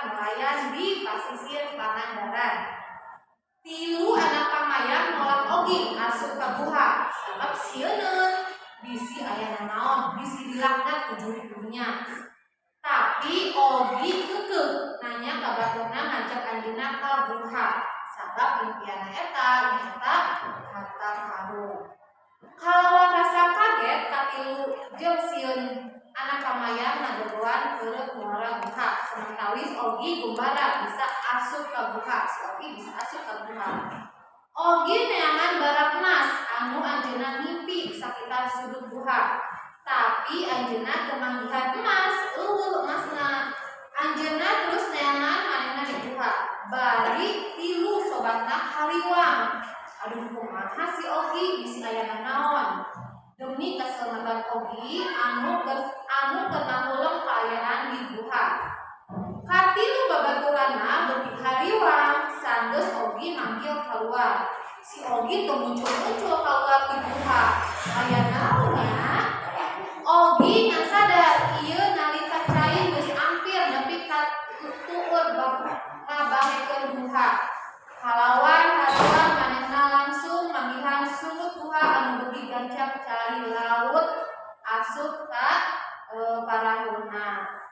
nelayan di pasisir Pangandaran. Tilu anak pamayang nolak ogi asup ka buha sabab sieun bisi aya nanaon bisi dilaknat ku juri-jurinya. Tapi ogi keukeuh nanya ka baturna ngajak anjeunna ka buha sabab impianna eta nyaeta harta karun. Kalawan rasa kaget katilu jeung sieun anak pamayang ngadodoan keureup muara buha sementawis ogi gumbara bisa asup ka buha, si ogi bisa asup ka buha. Ogi neangan barak emas anu anjeunna ngimpi sakitar sudut buha. Tapi anjeunna teu manggihan emas, emasna. Anjeunna terus neangan manehna di buha. Bari tilu sobatna hariwang. Aduh kumaha si ogi bisi aya nanaon. Demi keselamatan ogi anu ketanggulung kaayaan di buha. Katilu babaturanna beuki hariwang sanggeus ogi manggil kaluar. Si ogi teu muncul-muncul kaluar di buha. Aya naon nya? Ogi ngan sadar ieu nalika cai geus ampir nepi ka tuur ngabahekeun buha. Kalawan hariwang manehna langsung manggihan sungut buha anu beuki gancap cai laut asup ka parahuna.